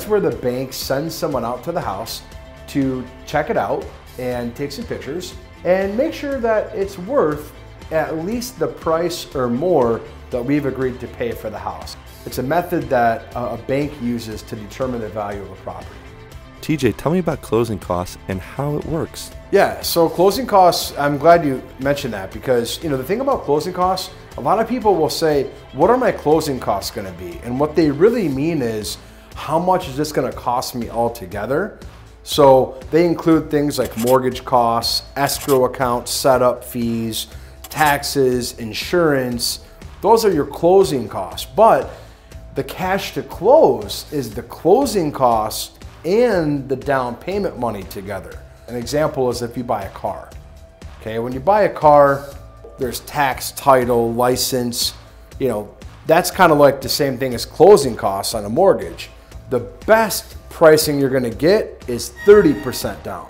that's where the bank sends someone out to the house to check it out and take some pictures and make sure that it's worth at least the price or more that we've agreed to pay for the house. It's a method that a bank uses to determine the value of a property. TJ, tell me about closing costs and how it works. Yeah, so closing costs, I'm glad you mentioned that because, you know, the thing about closing costs, a lot of people will say, what are my closing costs gonna be? And what they really mean is, how much is this gonna cost me altogether? So they include things like mortgage costs, escrow account setup fees, taxes, insurance. Those are your closing costs. But the cash to close is the closing costs and the down payment money together. An example is if you buy a car. Okay, when you buy a car, there's tax, title, license, you know, that's kind of like the same thing as closing costs on a mortgage. The best pricing you're gonna get is 30% down.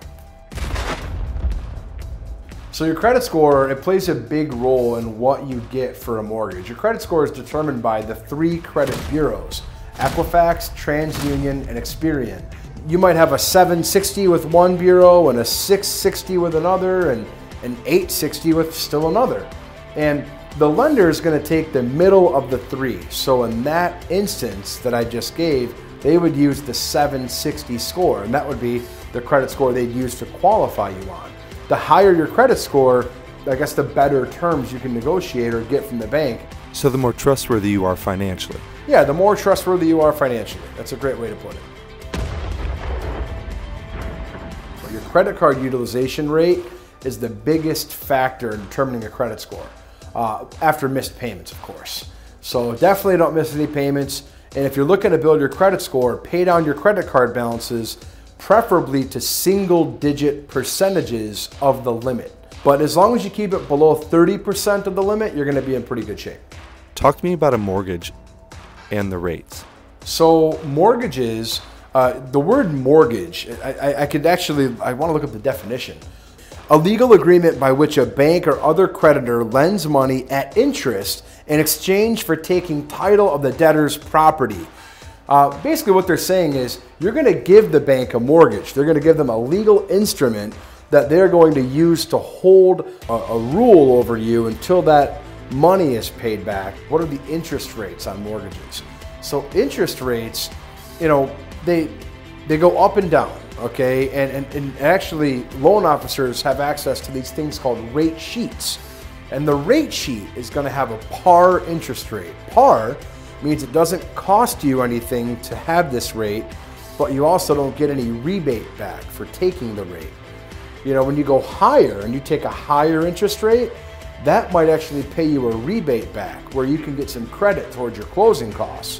So your credit score, it plays a big role in what you get for a mortgage. Your credit score is determined by the 3 credit bureaus, Equifax, TransUnion, and Experian. You might have a 760 with one bureau and a 660 with another and an 860 with still another. And the lender is going to take the middle of the 3. So in that instance that I just gave, they would use the 760 score, and that would be the credit score they'd use to qualify you on. The higher your credit score, I guess the better terms you can negotiate or get from the bank. So the more trustworthy you are financially. Yeah, the more trustworthy you are financially. That's a great way to put it. Your credit card utilization rate is the biggest factor in determining a credit score, after missed payments, of course. So definitely don't miss any payments. And if you're looking to build your credit score, pay down your credit card balances, preferably to single-digit percentages of the limit. But as long as you keep it below 30% of the limit, you're gonna be in pretty good shape. Talk to me about a mortgage and the rates. So mortgages, the word mortgage, I want to look up the definition. A legal agreement by which a bank or other creditor lends money at interest in exchange for taking title of the debtor's property. Basically what they're saying is you're going to give the bank a mortgage. They're going to give them a legal instrument that they're going to use to hold a rule over you until that money is paid back. What are the interest rates on mortgages? So interest rates, you know, they go up and down, okay? And actually loan officers have access to these things called rate sheets. And the rate sheet is gonna have a par interest rate. Par means it doesn't cost you anything to have this rate, but you also don't get any rebate back for taking the rate. You know, when you go higher and you take a higher interest rate, that might actually pay you a rebate back where you can get some credit towards your closing costs.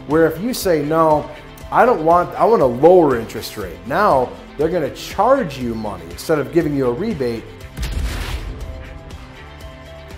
Where if you say, no, I want a lower interest rate. Now they're going to charge you money instead of giving you a rebate.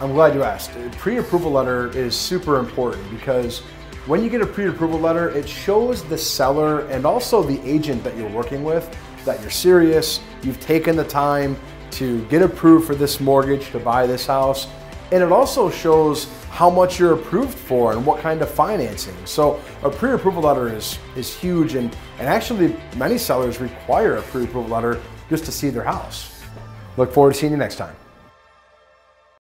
I'm glad you asked. A pre-approval letter is super important because when you get a pre-approval letter, it shows the seller and also the agent that you're working with that you're serious, you've taken the time to get approved for this mortgage to buy this house. And it also shows how much you're approved for and what kind of financing. So a pre-approval letter is huge, and actually many sellers require a pre-approval letter just to see their house. Look forward to seeing you next time.